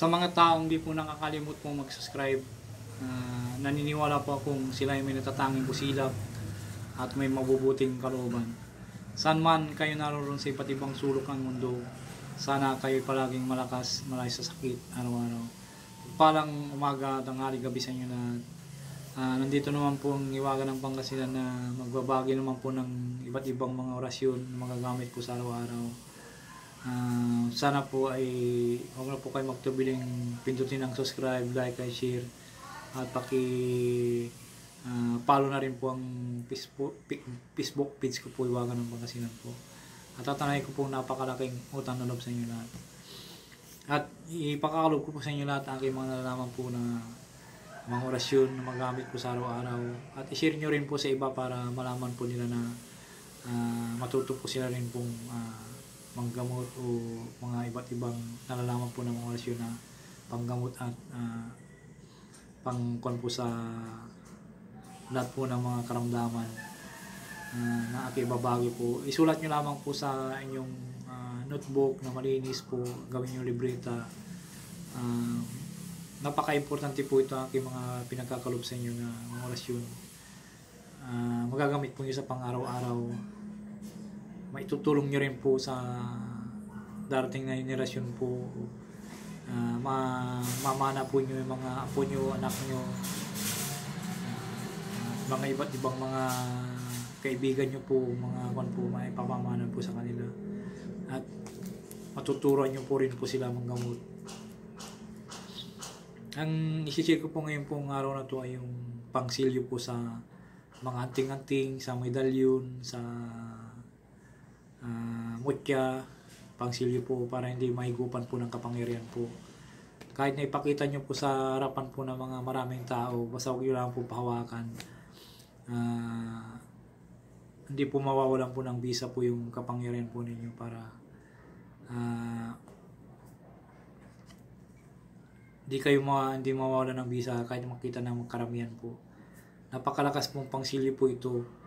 Sa mga taong di po nakakalimot po mag-subscribe, naniniwala po akong sila ay may natatanging busilak at may mabubuting kalooban. Saan man kayo naroon sa iba't ibang sulok ng mundo, sana kayo palaging malakas, malayo sa sakit araw-araw. Palang umaga, tanghali, gabi sa inyo na nandito naman po ang Hiwaga ng Pangasinan na magbabagi naman po ng iba't ibang mga orasyon na magagamit po sa araw-araw. Sana po ay huwag na po kayo magtubiling pindutin ang subscribe, like, and share at follow na rin po ang Facebook page ko po, Hiwaga ng Pangasinan po. At tatanay ko po napakalaking utang na loob sa inyo lahat. At ipakakalob ko po sa inyo lahat ang aking mga nalalaman po na mga orasyon na magamit po sa araw-araw. At i-share nyo rin po sa iba para malaman po nila na matuto po sila rin pong manggamot o mga iba't ibang nalalaman po ng mga orasyon na panggamot at pangkuhan po sa lahat po ng mga karamdaman na aking babagi po. Isulat nyo lamang po sa inyong notebook na malinis po, gawin nyo libreta. Napaka-importante po ito ang aking mga pinagkakalob sa inyo na mga orasyon. Magagamit po nyo sa pang-araw-araw. Maitutulong nyo rin po sa darating na henerasyon po. Mamana po nyo yung mga apo nyo, anak nyo, mga iba't ibang mga kaibigan nyo po, mga kwan po, may pamamana po sa kanila. At matuturuan nyo po rin po sila manggamot. Ang isi-share ko po ngayon pong araw na to ay yung pangsilyo po sa mga anting-anting, sa medalyon, sa mutya, pangsilyo po para hindi mahigupan po ng kapangyarihan po. Kahit na ipakita nyo po sa harapan po ng mga maraming tao, basta huwag nyo lang po pahawakan. Hindi po mawawalan po ng bisa po yung kapangyarihan po ninyo para hindi mawawalan ng bisa kahit makita ng karamihan po. Napakalakas pong pangsilyo po ito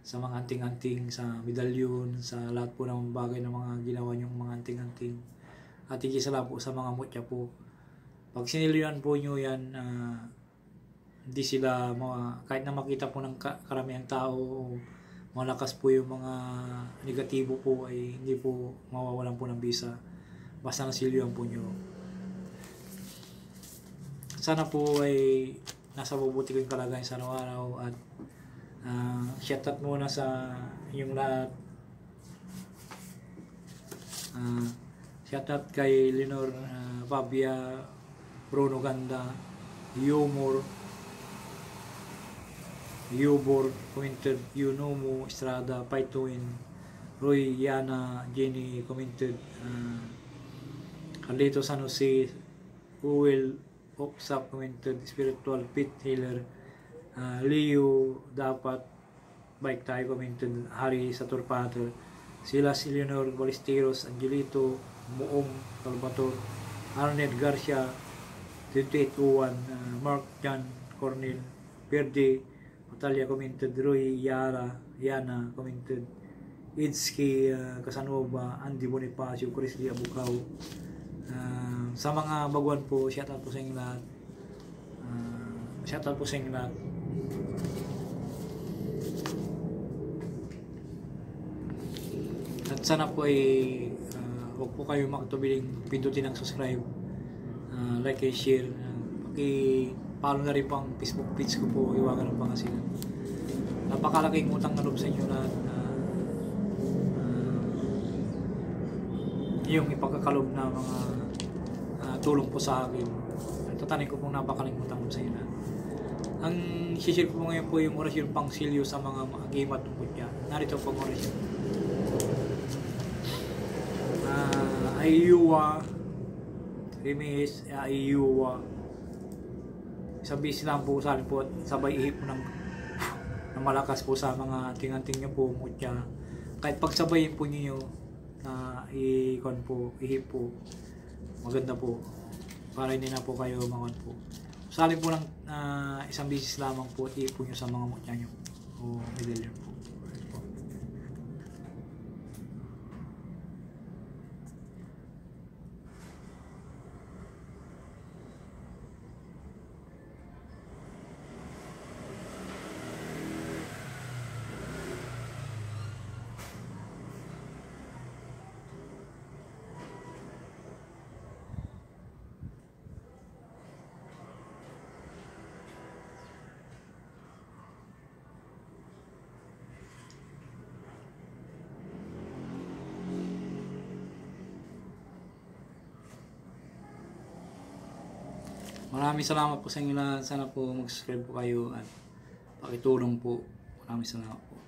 sa mga anting-anting, sa medalyon, sa lahat po ng bagay ng mga ginawa nyong mga anting-anting. At higit sa lahat po sa mga mutya po. Pag sinilyoan po nyo yan, hindi sila, kahit na makita po ng karamihang tao, malakas po yung mga negatibo po, ay hindi po mawawalan po ng bisa. Basta nasilyoan po nyo. Sana po ay nasa mabuti kong kalagayan sa araw-araw at shoutout muna sa inyong lahat. Shoutout kay Lenore, Fabia, Bruno Ganda, Yumor, Yubor, commented, Yunomo, Estrada, Paituin, Roy, Yana, Jenny, commented, Carlito San Jose, Uwel, Oksap, commented, Spiritual Pit Healer, Leo, dapat bike tayo, commented, Hari Saturpater, Silas Eleanor, Balisteros, Angelito, Muong, Salvatore, Arnett Garcia, 2801, Mark Jan, Cornel, Verde, Natalia, commented, Roy, Yara, Yana, commented, Idski, Casanova, Andy Bonifacio, Chris Lee Abukaw. Sa mga baguhan po, shoutout po sa inyo lahat. Shoutout po sa inyo lahat. At sana po ay huwag po kayo makatubiling pindutin ang subscribe, like and share. Paki-follow na rin po ang Facebook page ko po, Hiwaga ng Pangasinan. Napakalaking utang na loob sa inyo lahat. Yung ipagkakalob na mga tulong po sa akin. Tatanay ko pong napakalaking utang sa inyo lahat. Ang share ko po ngayon po yung orasyon pangsilyo sa mga agimat ng mutya. Narito po ang orasyon. Ayuwa, Rimis, Ayuwa. Isang bis lang po sa alin po at sabay ihip po ng malakas po sa mga anting-anting nyo po, mutya. Kahit pagsabayin po ninyo na ihip po, maganda po para hindi na po kayo mangon po. Salin po lang isang bisis lamang po at ihip po nyo sa mga mutya nyo o medalyon po. Maraming salamat po sa inyo lahat. Sana po mag-subscribe po kayo at pakitulong po. Maraming salamat po.